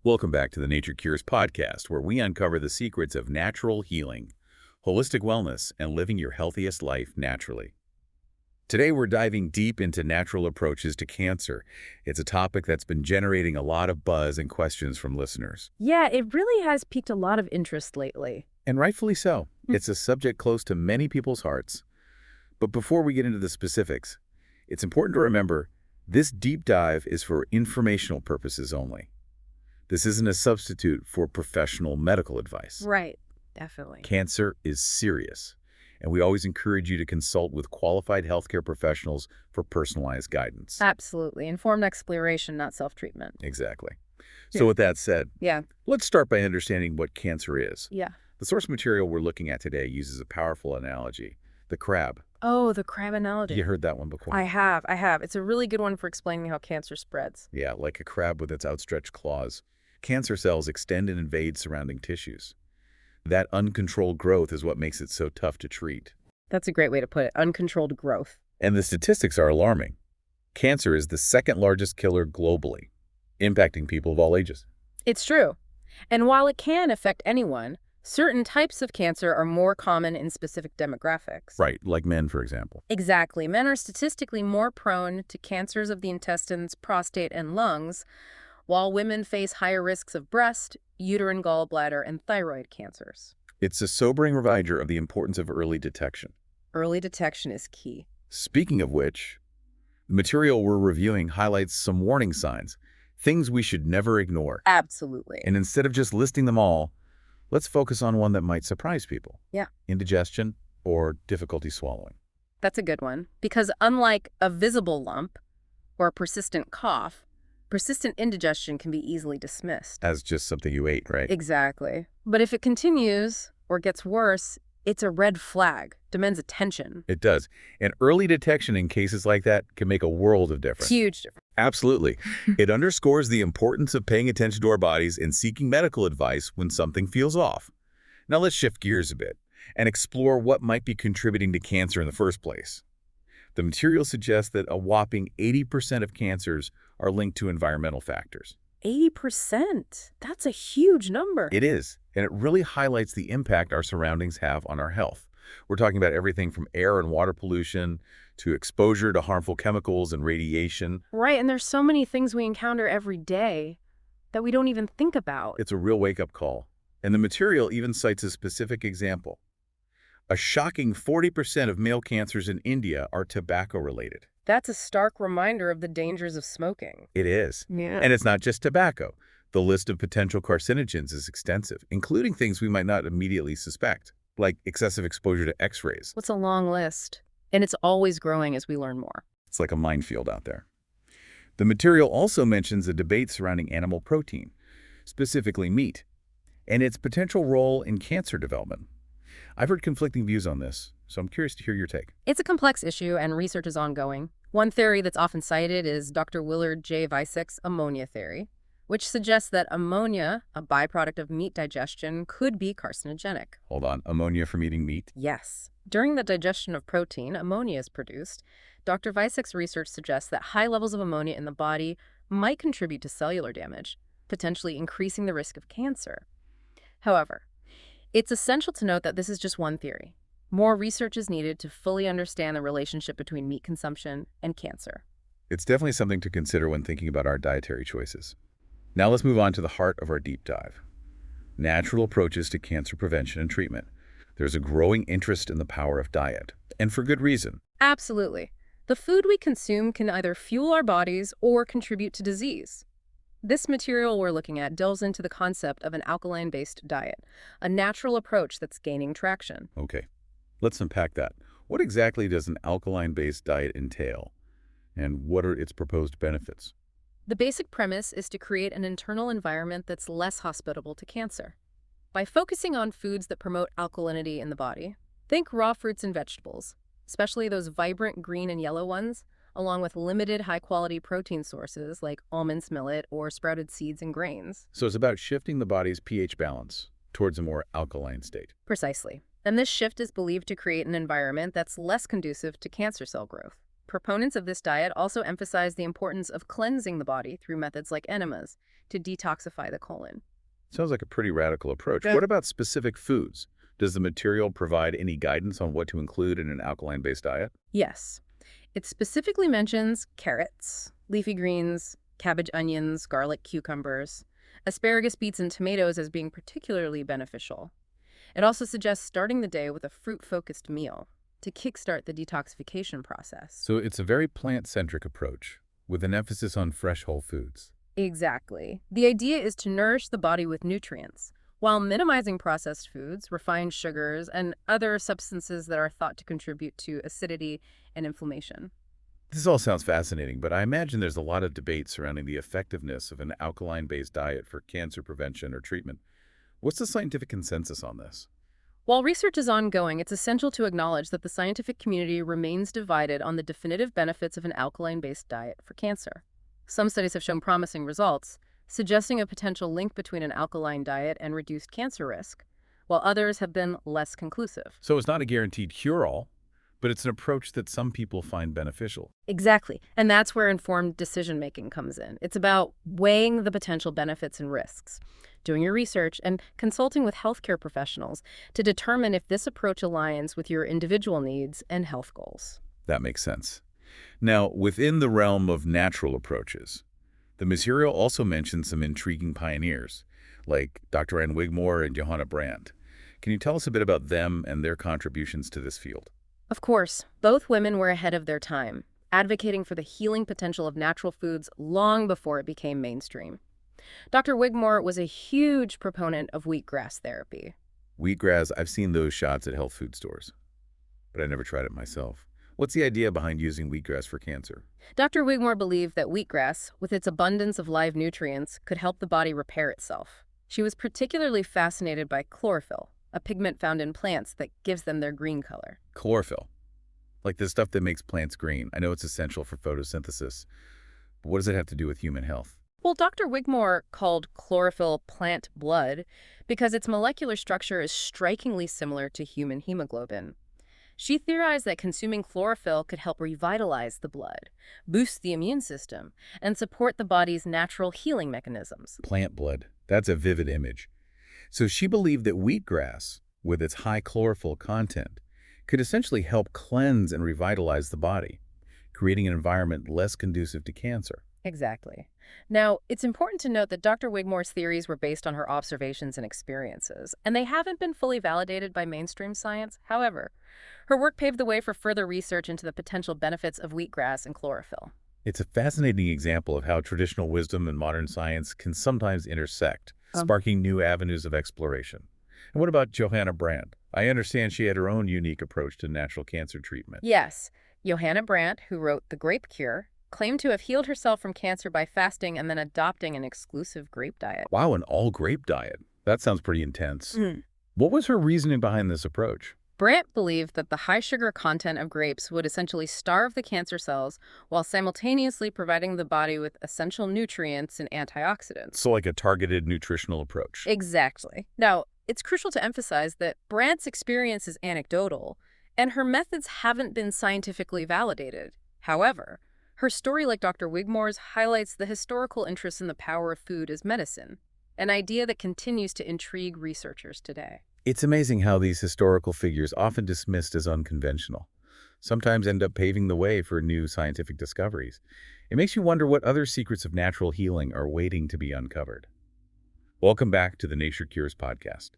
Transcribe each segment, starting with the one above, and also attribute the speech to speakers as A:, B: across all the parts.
A: Welcome back to the Nature Cures podcast, where we uncover the secrets of natural healing, holistic wellness, and living your healthiest life naturally. Today, we're diving deep into natural approaches to cancer. It's a topic that's been generating a lot of buzz and questions from listeners.
B: Yeah, it really has piqued a lot of interest lately.
A: And rightfully so. It's a subject close to many people's hearts. But before we get into the specifics, it's important to remember this deep dive is for informational purposes only. This isn't a substitute for professional medical advice.
B: Right, definitely.
A: Cancer is serious, and we always encourage you to consult with qualified healthcare professionals for personalized guidance.
B: Absolutely. Informed exploration, not self-treatment.
A: Exactly.
B: Yeah.
A: So with that said,
B: Yeah.
A: let's start by understanding what cancer is.
B: Yeah.
A: The source material we're looking at today uses a powerful analogy, the crab.
B: Oh, the crab analogy.
A: You heard that one before?
B: I have. It's a really good one for explaining how cancer spreads.
A: Yeah, like a crab with its outstretched claws. Cancer cells extend and invade surrounding tissues. That uncontrolled growth is what makes it so tough to treat.
B: That's a great way to put it. Uncontrolled growth.
A: And the statistics are alarming. Cancer is the second largest killer globally, impacting people of all ages.
B: It's true. And while it can affect anyone, certain types of cancer are more common in specific demographics.
A: Right, like men, for example.
B: Exactly. Men are statistically more prone to cancers of the intestines, prostate, and lungs, while women face higher risks of breast, uterine gallbladder, and thyroid cancers.
A: It's a sobering reminder of the importance of early detection.
B: Early detection is key.
A: Speaking of which, the material we're reviewing highlights some warning signs, things we should never ignore.
B: Absolutely.
A: And instead of just listing them all, let's focus on one that might surprise people.
B: Yeah.
A: Indigestion or difficulty swallowing.
B: That's a good one. Because unlike a visible lump or a persistent cough, persistent indigestion can be easily dismissed.
A: As just something you ate, right?
B: Exactly. But if it continues or gets worse, it's a red flag, demands attention.
A: It does. And early detection in cases like that can make a world of difference.
B: Huge difference.
A: Absolutely. It underscores the importance of paying attention to our bodies and seeking medical advice when something feels off. Now let's shift gears a bit and explore what might be contributing to cancer in the first place. The material suggests that a whopping 80% of cancers are linked to environmental factors.
B: 80%? That's a huge number.
A: It is, and it really highlights the impact our surroundings have on our health. We're talking about everything from air and water pollution to exposure to harmful chemicals and radiation.
B: Right, and there's so many things we encounter every day that we don't even think about.
A: It's a real wake-up call. And the material even cites a specific example. A shocking 40% of male cancers in India are tobacco-related.
B: That's a stark reminder of the dangers of smoking.
A: It is.
B: Yeah.
A: And it's not just tobacco. The list of potential carcinogens is extensive, including things we might not immediately suspect, like excessive exposure to X-rays.
B: What's a long list? And it's always growing as we learn more.
A: It's like a minefield out there. The material also mentions a debate surrounding animal protein, specifically meat, and its potential role in cancer development. I've heard conflicting views on this, so I'm curious to hear your take.
B: It's a complex issue, and research is ongoing. One theory that's often cited is Dr. Willard J. Weissek's ammonia theory, which suggests that ammonia, a byproduct of meat digestion, could be carcinogenic.
A: Hold on, ammonia from eating meat?
B: Yes. During the digestion of protein, ammonia is produced. Dr. Weissek's research suggests that high levels of ammonia in the body might contribute to cellular damage, potentially increasing the risk of cancer. However, it's essential to note that this is just one theory. More research is needed to fully understand the relationship between meat consumption and cancer.
A: It's definitely something to consider when thinking about our dietary choices. Now let's move on to the heart of our deep dive. Natural approaches to cancer prevention and treatment. There's a growing interest in the power of diet, and for good reason.
B: Absolutely. The food we consume can either fuel our bodies or contribute to disease. This material we're looking at delves into the concept of an alkaline-based diet, a natural approach that's gaining traction.
A: Okay, let's unpack that. What exactly does an alkaline-based diet entail, and what are its proposed benefits?
B: The basic premise is to create an internal environment that's less hospitable to cancer. By focusing on foods that promote alkalinity in the body, think raw fruits and vegetables, especially those vibrant green and yellow ones, along with limited high-quality protein sources like almonds, millet, or sprouted seeds and grains.
A: So it's about shifting the body's pH balance towards a more alkaline state.
B: Precisely. And this shift is believed to create an environment that's less conducive to cancer cell growth. Proponents of this diet also emphasize the importance of cleansing the body through methods like enemas to detoxify the colon.
A: Sounds like a pretty radical approach. What about specific foods? Does the material provide any guidance on what to include in an alkaline-based diet?
B: Yes, it specifically mentions carrots, leafy greens, cabbage, onions, garlic, cucumbers, asparagus, beets, and tomatoes as being particularly beneficial. It also suggests starting the day with a fruit-focused meal to kickstart the detoxification process.
A: So it's a very plant-centric approach, with an emphasis on fresh whole foods.
B: Exactly. The idea is to nourish the body with nutrients, while minimizing processed foods, refined sugars, and other substances that are thought to contribute to acidity and inflammation.
A: This all sounds fascinating, but I imagine there's a lot of debate surrounding the effectiveness of an alkaline-based diet for cancer prevention or treatment. What's the scientific consensus on this?
B: While research is ongoing, it's essential to acknowledge that the scientific community remains divided on the definitive benefits of an alkaline-based diet for cancer. Some studies have shown promising results, suggesting a potential link between an alkaline diet and reduced cancer risk, while others have been less conclusive.
A: So it's not a guaranteed cure-all, but it's an approach that some people find beneficial.
B: Exactly. And that's where informed decision-making comes in. It's about weighing the potential benefits and risks, doing your research, and consulting with healthcare professionals to determine if this approach aligns with your individual needs and health goals.
A: That makes sense. Now, within the realm of natural approaches, the material also mentions some intriguing pioneers, like Dr. Ann Wigmore and Johanna Brandt. Can you tell us a bit about them and their contributions to this field?
B: Of course, both women were ahead of their time, advocating for the healing potential of natural foods long before it became mainstream. Dr. Wigmore was a huge proponent of wheatgrass therapy.
A: Wheatgrass, I've seen those shots at health food stores, but I never tried it myself. What's the idea behind using wheatgrass for cancer?
B: Dr. Wigmore believed that wheatgrass, with its abundance of live nutrients, could help the body repair itself. She was particularly fascinated by chlorophyll, a pigment found in plants that gives them their green color.
A: Chlorophyll, like the stuff that makes plants green. I know it's essential for photosynthesis, but what does it have to do with human health?
B: Well, Dr. Wigmore called chlorophyll plant blood because its molecular structure is strikingly similar to human hemoglobin. She theorized that consuming chlorophyll could help revitalize the blood, boost the immune system, and support the body's natural healing mechanisms.
A: Plant blood. That's a vivid image. So she believed that wheatgrass, with its high chlorophyll content, could essentially help cleanse and revitalize the body, creating an environment less conducive to cancer.
B: Exactly. Now, it's important to note that Dr. Wigmore's theories were based on her observations and experiences, and they haven't been fully validated by mainstream science. However, her work paved the way for further research into the potential benefits of wheatgrass and chlorophyll.
A: It's a fascinating example of how traditional wisdom and modern science can sometimes intersect, sparking new avenues of exploration. And what about Johanna Brandt? I understand she had her own unique approach to natural cancer treatment.
B: Yes, Johanna Brandt, who wrote The Grape Cure, claimed to have healed herself from cancer by fasting and then adopting an exclusive grape diet.
A: Wow, an all-grape diet. That sounds pretty intense.
B: Mm.
A: What was her reasoning behind this approach?
B: Brandt believed that the high sugar content of grapes would essentially starve the cancer cells while simultaneously providing the body with essential nutrients and antioxidants.
A: So like a targeted nutritional approach.
B: Exactly. Now, it's crucial to emphasize that Brandt's experience is anecdotal, and her methods haven't been scientifically validated. However, her story, like Dr. Wigmore's, highlights the historical interest in the power of food as medicine, an idea that continues to intrigue researchers today.
A: It's amazing how these historical figures, often dismissed as unconventional, sometimes end up paving the way for new scientific discoveries. It makes you wonder what other secrets of natural healing are waiting to be uncovered. Welcome back to the Nature Cures podcast.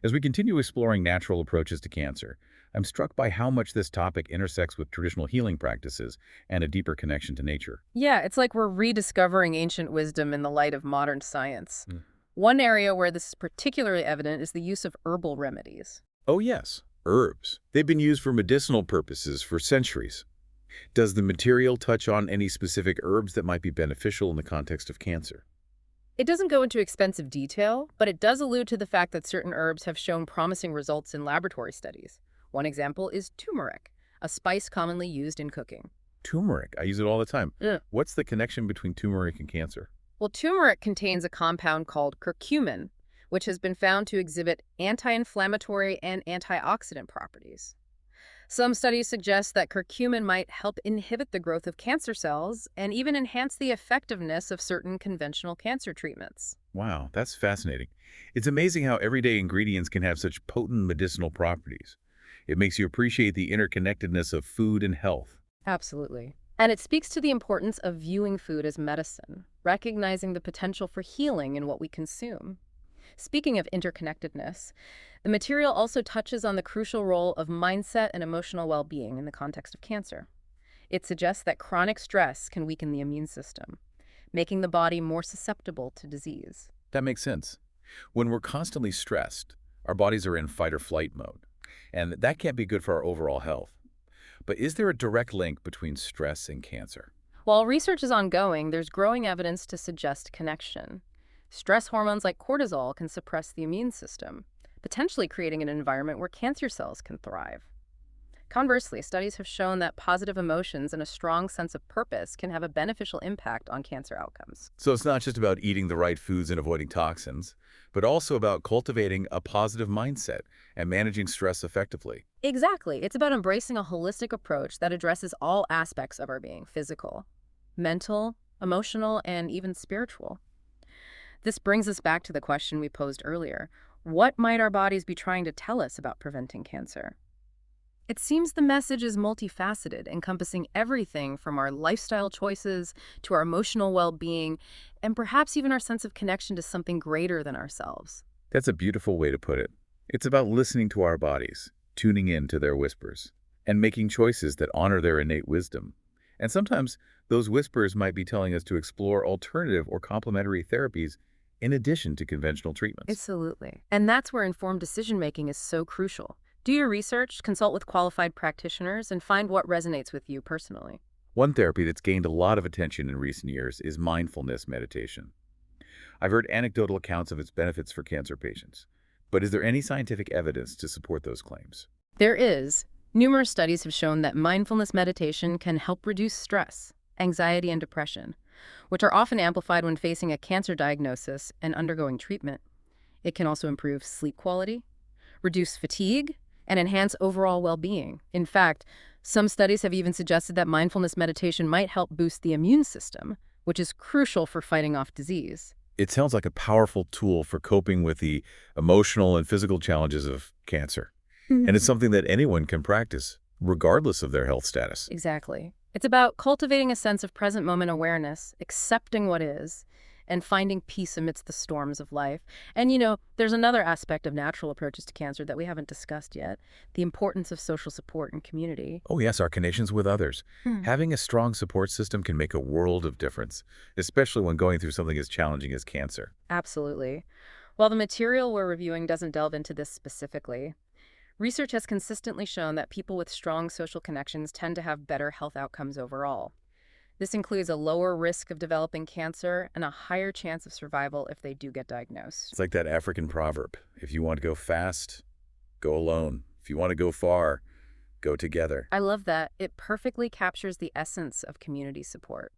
A: As we continue exploring natural approaches to cancer, I'm struck by how much this topic intersects with traditional healing practices and a deeper connection to nature.
B: Yeah, it's like we're rediscovering ancient wisdom in the light of modern science. One area where this is particularly evident is the use of herbal remedies.
A: Oh yes, herbs. They've been used for medicinal purposes for centuries. Does the material touch on any specific herbs that might be beneficial in the context of cancer?
B: It doesn't go into expensive detail, but it does allude to the fact that certain herbs have shown promising results in laboratory studies. One example is turmeric, a spice commonly used in cooking.
A: Turmeric. I use it all the time.
B: Yeah.
A: What's the connection between turmeric and cancer?
B: Well, turmeric contains a compound called curcumin, which has been found to exhibit anti-inflammatory and antioxidant properties. Some studies suggest that curcumin might help inhibit the growth of cancer cells and even enhance the effectiveness of certain conventional cancer treatments.
A: Wow, that's fascinating. It's amazing how everyday ingredients can have such potent medicinal properties. It makes you appreciate the interconnectedness of food and health.
B: Absolutely. And it speaks to the importance of viewing food as medicine, recognizing the potential for healing in what we consume. Speaking of interconnectedness, the material also touches on the crucial role of mindset and emotional well-being in the context of cancer. It suggests that chronic stress can weaken the immune system, making the body more susceptible to disease.
A: That makes sense. When we're constantly stressed, our bodies are in fight or flight mode, and that can't be good for our overall health. But is there a direct link between stress and cancer?
B: While research is ongoing, there's growing evidence to suggest connection. Stress hormones like cortisol can suppress the immune system, potentially creating an environment where cancer cells can thrive. Conversely, studies have shown that positive emotions and a strong sense of purpose can have a beneficial impact on cancer outcomes.
A: So it's not just about eating the right foods and avoiding toxins, but also about cultivating a positive mindset and managing stress effectively.
B: Exactly. It's about embracing a holistic approach that addresses all aspects of our being: physical, mental, emotional, and even spiritual. This brings us back to the question we posed earlier. What might our bodies be trying to tell us about preventing cancer? It seems the message is multifaceted, encompassing everything from our lifestyle choices to our emotional well-being, and perhaps even our sense of connection to something greater than ourselves.
A: That's a beautiful way to put it. It's about listening to our bodies, tuning in to their whispers, and making choices that honor their innate wisdom. And sometimes those whispers might be telling us to explore alternative or complementary therapies in addition to conventional treatments.
B: Absolutely. And that's where informed decision-making is so crucial. Do your research, consult with qualified practitioners, and find what resonates with you personally.
A: One therapy that's gained a lot of attention in recent years is mindfulness meditation. I've heard anecdotal accounts of its benefits for cancer patients. But is there any scientific evidence to support those claims?
B: There is. Numerous studies have shown that mindfulness meditation can help reduce stress, anxiety, and depression, which are often amplified when facing a cancer diagnosis and undergoing treatment. It can also improve sleep quality, reduce fatigue, and enhance overall well-being. In fact, some studies have even suggested that mindfulness meditation might help boost the immune system, which is crucial for fighting off disease.
A: It sounds like a powerful tool for coping with the emotional and physical challenges of cancer. And it's something that anyone can practice, regardless of their health status.
B: Exactly. It's about cultivating a sense of present moment awareness, accepting what is, and finding peace amidst the storms of life. And there's another aspect of natural approaches to cancer that we haven't discussed yet: the importance of social support and community.
A: Oh yes, our connections with others. Having a strong support system can make a world of difference, especially when going through something as challenging as cancer.
B: Absolutely. While the material we're reviewing doesn't delve into this specifically, research has consistently shown that people with strong social connections tend to have better health outcomes overall. This includes a lower risk of developing cancer and a higher chance of survival if they do get diagnosed.
A: It's like that African proverb: if you want to go fast, go alone. If you want to go far, go together.
B: I love that. It perfectly captures the essence of community support.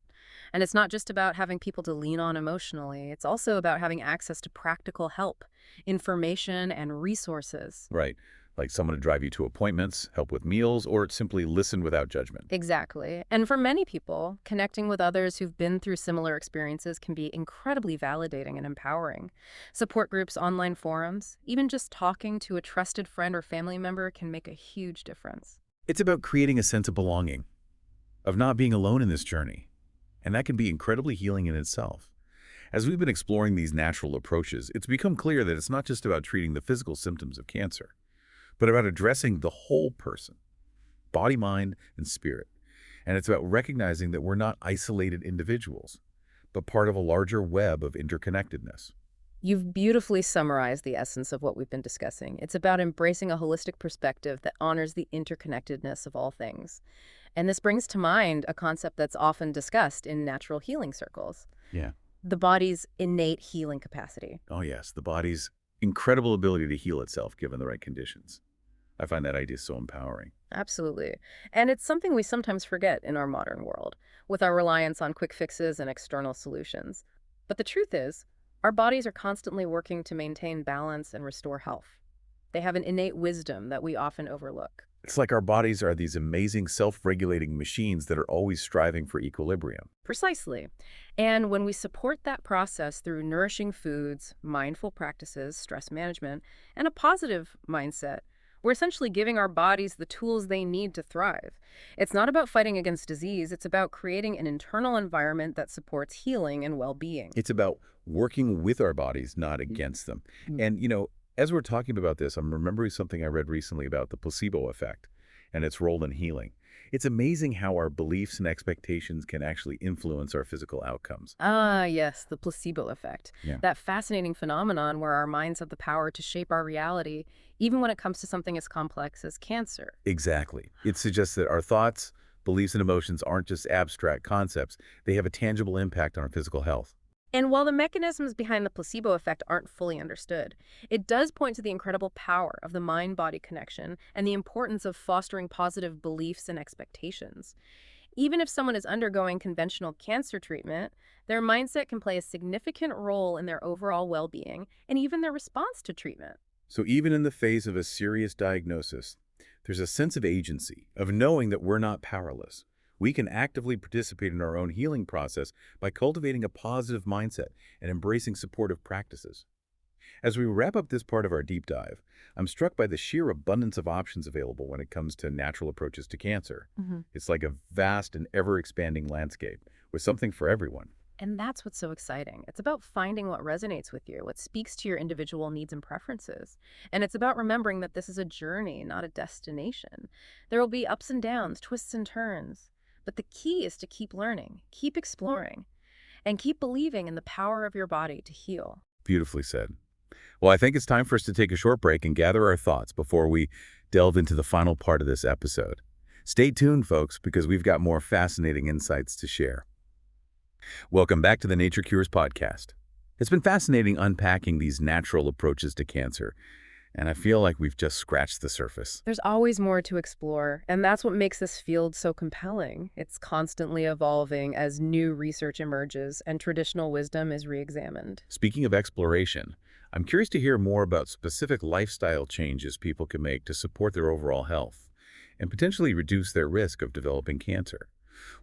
B: And it's not just about having people to lean on emotionally, it's also about having access to practical help, information, and resources.
A: Right. Like someone to drive you to appointments, help with meals, or simply listen without judgment.
B: Exactly. And for many people, connecting with others who've been through similar experiences can be incredibly validating and empowering. Support groups, online forums, even just talking to a trusted friend or family member can make a huge difference.
A: It's about creating a sense of belonging, of not being alone in this journey. And that can be incredibly healing in itself. As we've been exploring these natural approaches, it's become clear that it's not just about treating the physical symptoms of cancer, but about addressing the whole person, body, mind, and spirit. And it's about recognizing that we're not isolated individuals, but part of a larger web of interconnectedness.
B: You've beautifully summarized the essence of what we've been discussing. It's about embracing a holistic perspective that honors the interconnectedness of all things. And this brings to mind a concept that's often discussed in natural healing circles:
A: Yeah.
B: the body's innate healing capacity.
A: Oh yes, the body's incredible ability to heal itself given the right conditions. I find that idea so empowering.
B: Absolutely. And it's something we sometimes forget in our modern world, with our reliance on quick fixes and external solutions. But the truth is, our bodies are constantly working to maintain balance and restore health. They have an innate wisdom that we often overlook.
A: It's like our bodies are these amazing self-regulating machines that are always striving for equilibrium.
B: Precisely. And when we support that process through nourishing foods, mindful practices, stress management, and a positive mindset, we're essentially giving our bodies the tools they need to thrive. It's not about fighting against disease, it's about creating an internal environment that supports healing and well-being.
A: It's about working with our bodies, not against them.
B: Mm.
A: And, as we're talking about this, I'm remembering something I read recently about the placebo effect and its role in healing. It's amazing how our beliefs and expectations can actually influence our physical outcomes.
B: Ah, yes, the placebo effect.
A: Yeah.
B: That fascinating phenomenon where our minds have the power to shape our reality, even when it comes to something as complex as cancer.
A: Exactly. It suggests that our thoughts, beliefs, and emotions aren't just abstract concepts. They have a tangible impact on our physical health.
B: And while the mechanisms behind the placebo effect aren't fully understood, it does point to the incredible power of the mind-body connection and the importance of fostering positive beliefs and expectations. Even if someone is undergoing conventional cancer treatment, their mindset can play a significant role in their overall well-being and even their response to treatment.
A: So even in the face of a serious diagnosis, there's a sense of agency, of knowing that we're not powerless. We can actively participate in our own healing process by cultivating a positive mindset and embracing supportive practices. As we wrap up this part of our deep dive, I'm struck by the sheer abundance of options available when it comes to natural approaches to cancer.
B: Mhm.
A: It's like a vast and ever-expanding landscape with something for everyone.
B: And that's what's so exciting. It's about finding what resonates with you, what speaks to your individual needs and preferences. And it's about remembering that this is a journey, not a destination. There will be ups and downs, twists and turns. But the key is to keep learning, keep exploring, and keep believing in the power of your body to heal.
A: Beautifully said. Well, I think it's time for us to take a short break and gather our thoughts before we delve into the final part of this episode. Stay tuned, folks, because we've got more fascinating insights to share. Welcome back to the Nature Cures podcast. It's been fascinating unpacking these natural approaches to cancer, and I feel like we've just scratched the surface.
B: There's always more to explore, and that's what makes this field so compelling. It's constantly evolving as new research emerges and traditional wisdom is re-examined.
A: Speaking of exploration, I'm curious to hear more about specific lifestyle changes people can make to support their overall health and potentially reduce their risk of developing cancer.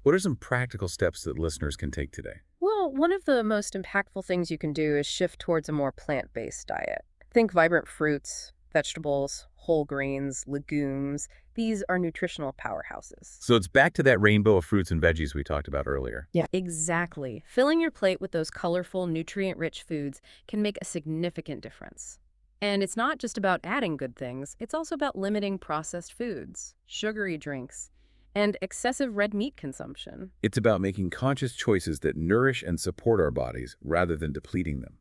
A: What are some practical steps that listeners can take today?
B: Well, one of the most impactful things you can do is shift towards a more plant-based diet. Think vibrant fruits, vegetables, whole grains, legumes. These are nutritional powerhouses.
A: So it's back to that rainbow of fruits and veggies we talked about earlier.
B: Yeah, exactly. Filling your plate with those colorful, nutrient-rich foods can make a significant difference. And it's not just about adding good things, it's also about limiting processed foods, sugary drinks, and excessive red meat consumption.
A: It's about making conscious choices that nourish and support our bodies rather than depleting them.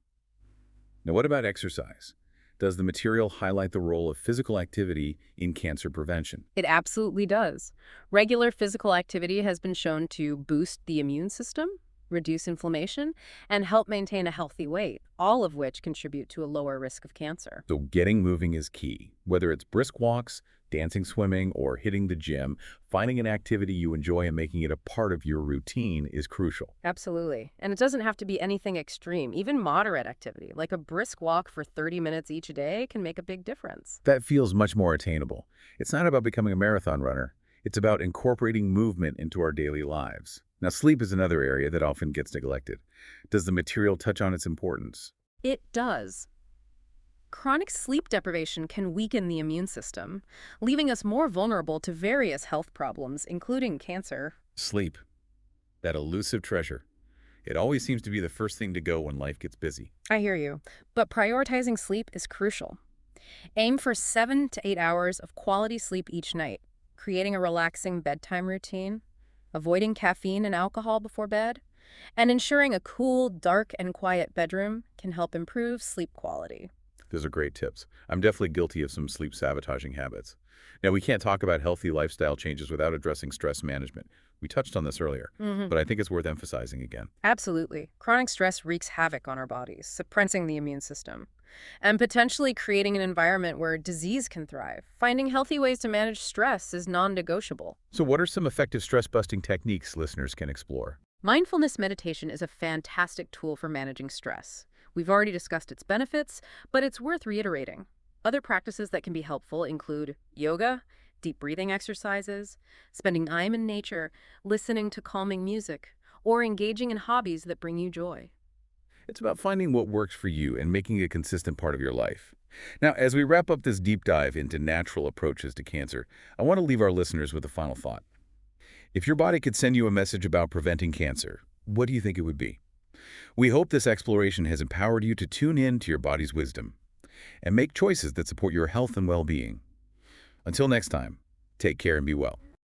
A: Now, what about exercise? Does the material highlight the role of physical activity in cancer prevention?
B: It absolutely does. Regular physical activity has been shown to boost the immune system, reduce inflammation, and help maintain a healthy weight, all of which contribute to a lower risk of cancer.
A: So getting moving is key. Whether it's brisk walks, dancing, swimming, or hitting the gym, finding an activity you enjoy and making it a part of your routine is crucial.
B: Absolutely. And it doesn't have to be anything extreme. Even moderate activity, like a brisk walk for 30 minutes each day, can make a big difference.
A: That feels much more attainable. It's not about becoming a marathon runner. It's about incorporating movement into our daily lives. Now, sleep is another area that often gets neglected. Does the material touch on its importance?
B: It does. Chronic sleep deprivation can weaken the immune system, leaving us more vulnerable to various health problems, including cancer.
A: Sleep, that elusive treasure. It always seems to be the first thing to go when life gets busy.
B: I hear you, but prioritizing sleep is crucial. Aim for 7 to 8 hours of quality sleep each night, creating a relaxing bedtime routine, avoiding caffeine and alcohol before bed, and ensuring a cool, dark, and quiet bedroom can help improve sleep quality.
A: Those are great tips. I'm definitely guilty of some sleep sabotaging habits. Now, we can't talk about healthy lifestyle changes without addressing stress management. We touched on this earlier, but I think it's worth emphasizing again.
B: Absolutely. Chronic stress wreaks havoc on our bodies, suppressing the immune system, and potentially creating an environment where disease can thrive. Finding healthy ways to manage stress is non-negotiable.
A: So what are some effective stress-busting techniques listeners can explore?
B: Mindfulness meditation is a fantastic tool for managing stress. We've already discussed its benefits, but it's worth reiterating. Other practices that can be helpful include yoga, deep breathing exercises, spending time in nature, listening to calming music, or engaging in hobbies that bring you joy.
A: It's about finding what works for you and making it a consistent part of your life. Now, as we wrap up this deep dive into natural approaches to cancer, I want to leave our listeners with a final thought. If your body could send you a message about preventing cancer, what do you think it would be? We hope this exploration has empowered you to tune in to your body's wisdom and make choices that support your health and well-being. Until next time, take care and be well.